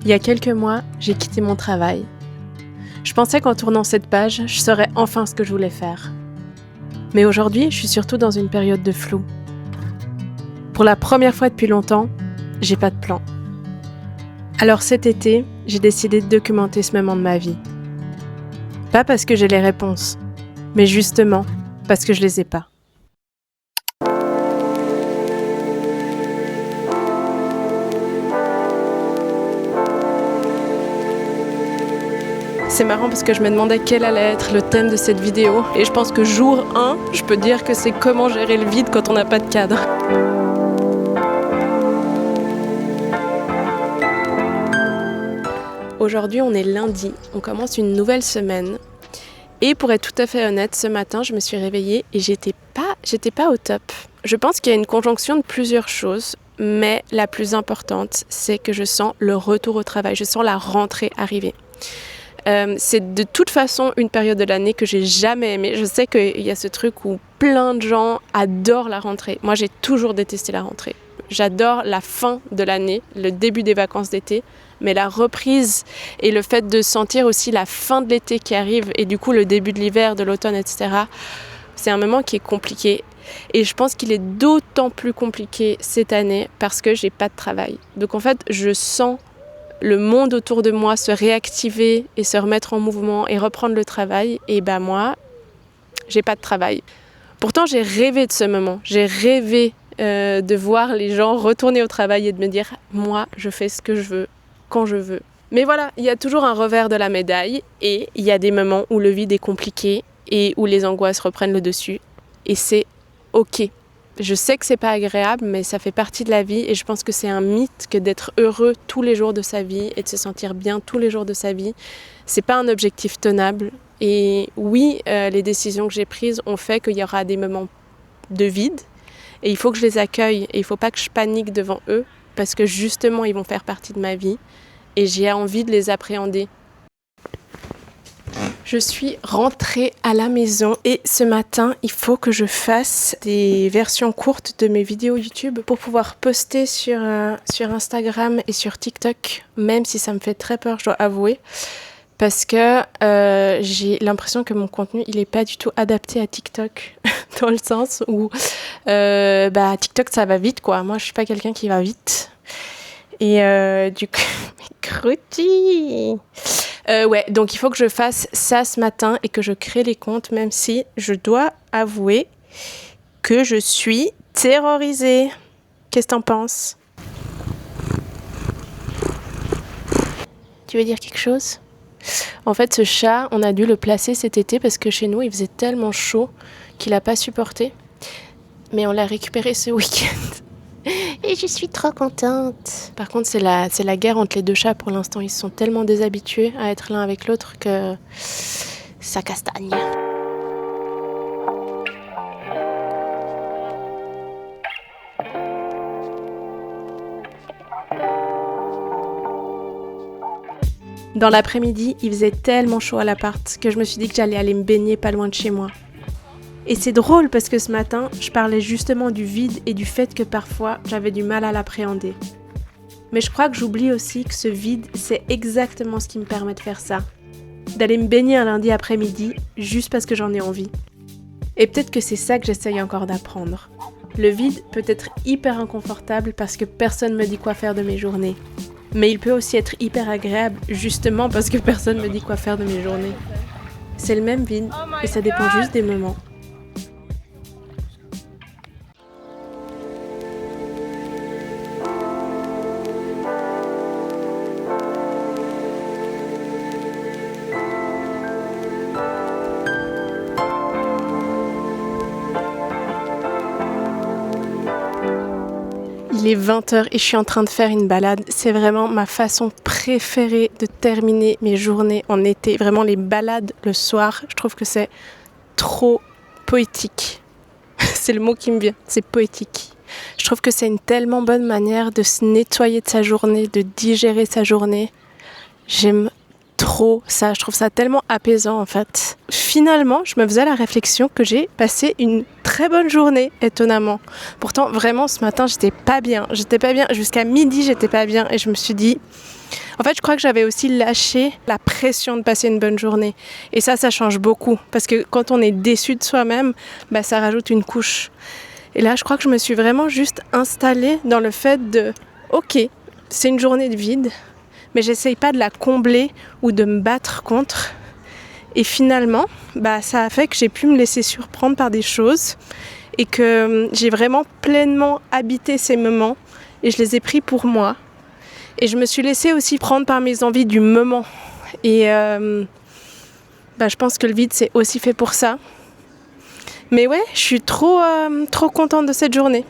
Il y a quelques mois, j'ai quitté mon travail. Je pensais qu'en tournant cette page, je saurais enfin ce que je voulais faire. Mais aujourd'hui, je suis surtout dans une période de flou. Pour la première fois depuis longtemps, j'ai pas de plan. Alors cet été, j'ai décidé de documenter ce moment de ma vie. Pas parce que j'ai les réponses, mais justement parce que je les ai pas. C'est marrant parce que je me demandais quel allait être le thème de cette vidéo et je pense que jour 1, je peux dire que c'est comment gérer le vide quand on n'a pas de cadre. Aujourd'hui, on est lundi, on commence une nouvelle semaine. Et pour être tout à fait honnête, ce matin, je me suis réveillée et j'étais pas au top. Je pense qu'il y a une conjonction de plusieurs choses, mais la plus importante, c'est que je sens le retour au travail, je sens la rentrée arriver. C'est de toute façon une période de l'année que j'ai jamais aimée. Je sais qu'il y a ce truc où plein de gens adorent la rentrée. Moi, j'ai toujours détesté la rentrée. J'adore la fin de l'année, le début des vacances d'été, mais la reprise et le fait de sentir aussi la fin de l'été qui arrive et du coup le début de l'hiver, de l'automne, etc. C'est un moment qui est compliqué. Et je pense qu'il est d'autant plus compliqué cette année parce que j'ai pas de travail. Donc en fait, je sens le monde autour de moi se réactiver et se remettre en mouvement et reprendre le travail. Et ben moi, j'ai pas de travail. Pourtant, j'ai rêvé de ce moment. J'ai rêvé de voir les gens retourner au travail et de me dire « Moi, je fais ce que je veux, quand je veux ». Mais voilà, il y a toujours un revers de la médaille et il y a des moments où le vide est compliqué et où les angoisses reprennent le dessus. Et c'est OK. Je sais que c'est pas agréable, mais ça fait partie de la vie et je pense que c'est un mythe que d'être heureux tous les jours de sa vie et de se sentir bien tous les jours de sa vie, c'est pas un objectif tenable. Et oui, les décisions que j'ai prises ont fait qu'il y aura des moments de vide et il faut que je les accueille et il faut pas que je panique devant eux parce que justement ils vont faire partie de ma vie et j'ai envie de les appréhender. Je suis rentrée à la maison et ce matin, il faut que je fasse des versions courtes de mes vidéos YouTube pour pouvoir poster sur Instagram et sur TikTok, même si ça me fait très peur, je dois avouer, parce que j'ai l'impression que mon contenu, il est pas du tout adapté à TikTok, dans le sens où TikTok, ça va vite, quoi. Moi, je suis pas quelqu'un qui va vite. Et du coup, croûtis. Donc il faut que je fasse ça ce matin et que je crée les comptes, même si je dois avouer que je suis terrorisée. Qu'est-ce que t'en penses ? Tu veux dire quelque chose ? En fait, ce chat, on a dû le placer cet été parce que chez nous, il faisait tellement chaud qu'il n'a pas supporté. Mais on l'a récupéré ce week-end. Et je suis trop contente. Par contre, c'est la guerre entre les deux chats pour l'instant. Ils sont tellement déshabitués à être l'un avec l'autre que ça castagne. Dans l'après-midi, il faisait tellement chaud à l'appart que je me suis dit que j'allais aller me baigner pas loin de chez moi. Et c'est drôle parce que ce matin, je parlais justement du vide et du fait que parfois, j'avais du mal à l'appréhender. Mais je crois que j'oublie aussi que ce vide, c'est exactement ce qui me permet de faire ça. D'aller me baigner un lundi après-midi, juste parce que j'en ai envie. Et peut-être que c'est ça que j'essaye encore d'apprendre. Le vide peut être hyper inconfortable parce que personne me dit quoi faire de mes journées. Mais il peut aussi être hyper agréable, justement parce que personne me dit quoi faire de mes journées. C'est le même vide, et ça dépend juste des moments. Il est 20h et je suis en train de faire une balade. C'est vraiment ma façon préférée de terminer mes journées en été. Vraiment les balades le soir, je trouve que c'est trop poétique. C'est le mot qui me vient, c'est poétique. Je trouve que c'est une tellement bonne manière de se nettoyer de sa journée, de digérer sa journée. J'aime trop ça, je trouve ça tellement apaisant en fait. Finalement, je me faisais la réflexion que j'ai passé une très très bonne journée, étonnamment. Pourtant, vraiment, ce matin, j'étais pas bien. Jusqu'à midi, j'étais pas bien. Et je me suis dit... En fait, je crois que j'avais aussi lâché la pression de passer une bonne journée. Et ça change beaucoup. Parce que quand on est déçu de soi-même, ça rajoute une couche. Et là, je crois que je me suis vraiment juste installée dans le fait de... Ok, c'est une journée de vide, mais j'essaye pas de la combler ou de me battre contre. Et finalement, ça a fait que j'ai pu me laisser surprendre par des choses et que j'ai vraiment pleinement habité ces moments et je les ai pris pour moi. Et je me suis laissée aussi prendre par mes envies du moment. Et je pense que le vide, c'est aussi fait pour ça. Mais ouais, je suis trop contente de cette journée.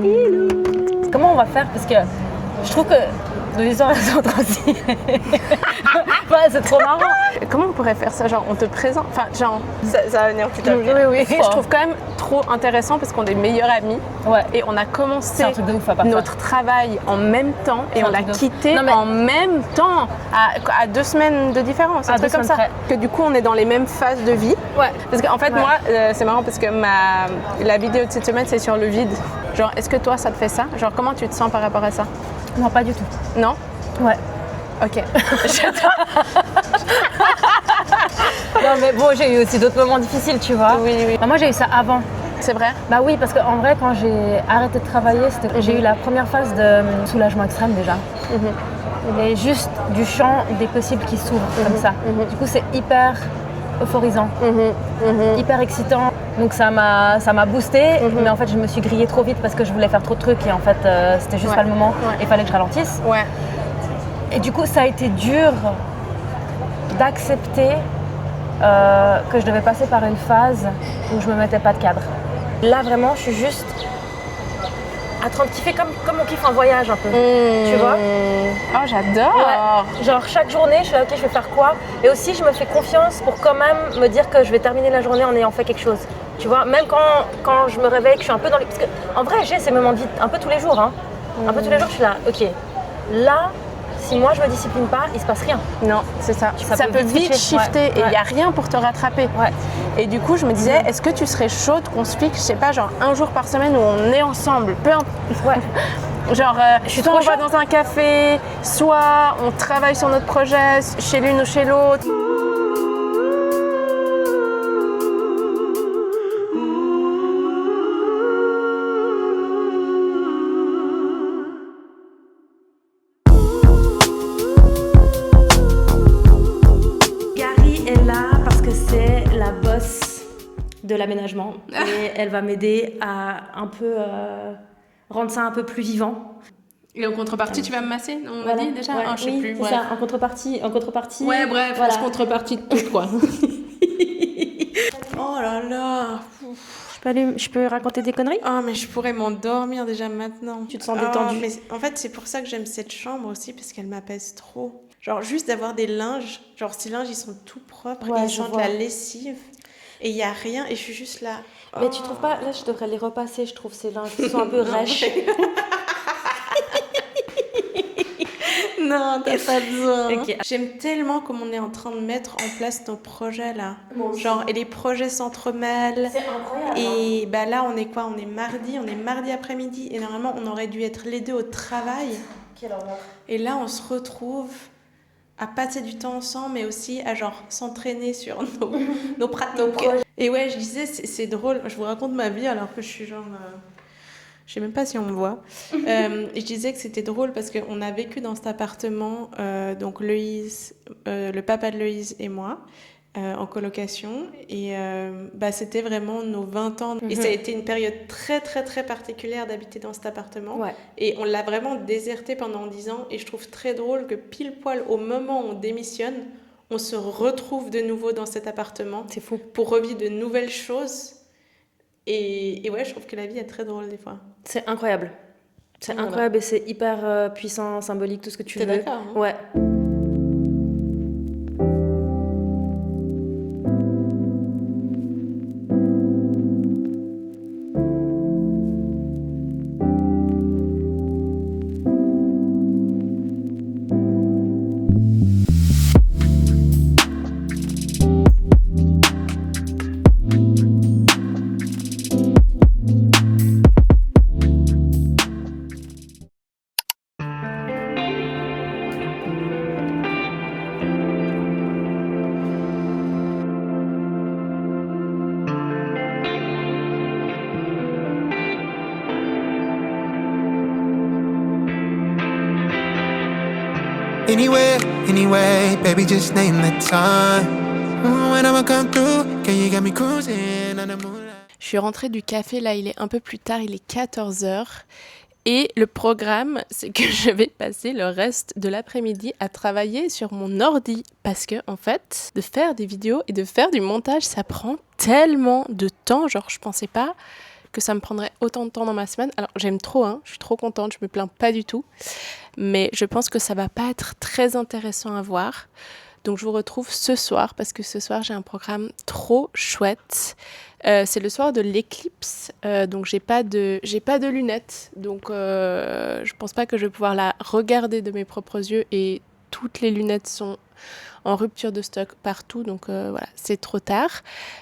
Hello. Comment on va faire? Parce que je trouve que nos histoires sont trop stylées. C'est trop marrant. Comment on pourrait faire ça? Genre, on te présente... Enfin, genre... Ça va venir plus tard. Oui. Je trouve quand même trop intéressant parce qu'on est meilleurs amis. Ouais. Et on a commencé notre travail en même temps et on l'a quitté en même temps, à 2 semaines de différence, un truc comme ça. Que du coup, on est dans les mêmes phases de vie. Ouais. Parce qu'en fait, moi, c'est marrant parce que la vidéo de cette semaine, c'est sur le vide. Genre, est-ce que toi, ça te fait ça? Genre, comment tu te sens par rapport à ça? Non, pas du tout. Non? Ouais. Ok. Non, mais bon, j'ai eu aussi d'autres moments difficiles, tu vois. Oui. Moi, j'ai eu ça avant. C'est vrai? Oui, parce qu'en vrai, quand j'ai arrêté de travailler, j'ai eu la première phase de soulagement extrême déjà. Mais juste du champ des possibles qui s'ouvrent comme ça. Du coup, c'est hyper euphorisant, hyper excitant. Donc ça m'a boosté, mais en fait, je me suis grillée trop vite parce que je voulais faire trop de trucs et en fait, c'était juste pas le moment. Il fallait que je ralentisse. Ouais. Et du coup, ça a été dur d'accepter que je devais passer par une phase où je me mettais pas de cadre. Là, vraiment, je suis juste à train de kiffer comme on kiffe un voyage un peu, tu vois. Oh, j'adore. Ouais. Genre, chaque journée, je suis là, ok, je vais faire quoi? Et aussi, je me fais confiance pour quand même me dire que je vais terminer la journée en ayant fait quelque chose. Tu vois, même quand je me réveille, que je suis un peu dans les... Parce qu'en vrai, j'ai ces moments de vie un peu tous les jours. Un peu tous les jours, je suis là, ok, là... Si moi je me discipline pas, il se passe rien. Non, c'est ça. Ça peut vite shifter et il n'y a rien pour te rattraper. Ouais. Et du coup, je me disais, est-ce que tu serais chaude qu'on se fixe, je sais pas, genre un jour par semaine où on est ensemble, genre, soit on va dans un café, soit on travaille sur notre projet chez l'une ou chez l'autre. De l'aménagement et elle va m'aider à un peu rendre ça un peu plus vivant. Et en contrepartie, tu vas me masser? On l'a dit déjà? Je sais plus. C'est ça, en contrepartie. Ouais, bref, voilà. Contrepartie de tout, quoi. Oh là là. Je peux raconter des conneries? Oh, mais je pourrais m'endormir déjà maintenant. Tu te sens détendue? Mais en fait, c'est pour ça que j'aime cette chambre aussi, parce qu'elle m'apaise trop. Genre, juste d'avoir des linges, genre ces linges, ils sont tout propres, ils sentent la lessive. Et il n'y a rien, et je suis juste là. Mais tu trouves pas, là je devrais les repasser, je trouve ces linges qui sont un peu rêches. Non, t'as pas besoin. Okay. J'aime tellement comme on est en train de mettre en place nos projets là. Genre, et les projets s'entremêlent. C'est incroyable. Et là, on est quoi? On est mardi après-midi, et normalement, on aurait dû être les deux au travail. Quelle horreur. Et là, on se retrouve à passer du temps ensemble, mais aussi à genre s'entraîner sur nos pratiques. Et ouais, je disais, c'est drôle, je vous raconte ma vie alors que je suis genre... je sais même pas si on me voit. Je disais que c'était drôle parce qu'on a vécu dans cet appartement, donc Loïse, le papa de Loïse et moi, en colocation. Et c'était vraiment nos 20 ans. Et ça a été une période très, très, très particulière d'habiter dans cet appartement. Ouais. Et on l'a vraiment déserté pendant 10 ans. Et je trouve très drôle que pile poil au moment où on démissionne, on se retrouve de nouveau dans cet appartement. C'est fou. Pour revivre de nouvelles choses. Et ouais, je trouve que la vie est très drôle des fois. C'est incroyable. C'est incroyable et c'est hyper puissant, symbolique, tout ce que tu veux. T'es d'accord, hein? Ouais. Anywhere, anyway, baby, just name the time. When I'ma come through, can you get me cruising on the moonlight? Je suis rentrée du café, là il est un peu plus tard, il est 14h. Et le programme, c'est que je vais passer le reste de l'après-midi à travailler sur mon ordi. Parce que, en fait, de faire des vidéos et de faire du montage, ça prend tellement de temps. Genre, je pensais pas que ça me prendrait autant de temps dans ma semaine. Alors, j'aime trop, hein, je suis trop contente, je me plains pas du tout. Mais je pense que ça va pas être très intéressant à voir. Donc, je vous retrouve ce soir, parce que ce soir, j'ai un programme trop chouette. C'est le soir de l'éclipse, donc j'ai pas de lunettes, donc je pense pas que je vais pouvoir la regarder de mes propres yeux, et toutes les lunettes sont en rupture de stock partout, donc voilà, c'est trop tard.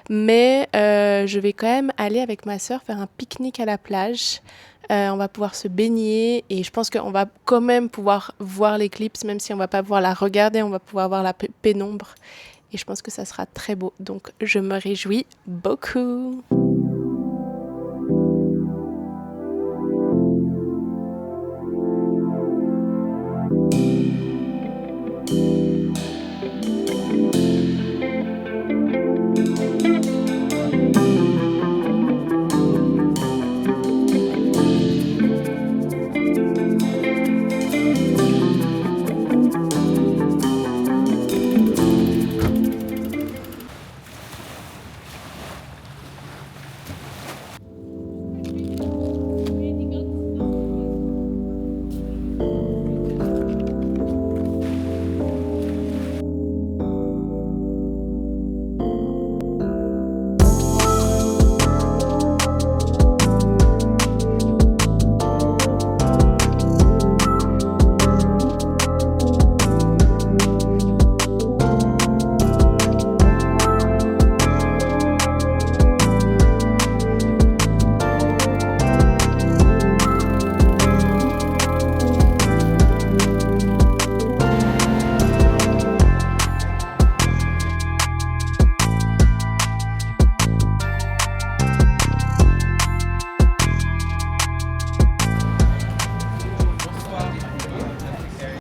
Mais je vais quand même aller avec ma sœur faire un pique-nique à la plage. On va pouvoir se baigner, et je pense qu'on va quand même pouvoir voir l'éclipse, même si on va pas pouvoir la regarder, on va pouvoir voir la pénombre. Et je pense que ça sera très beau. Donc, je me réjouis beaucoup.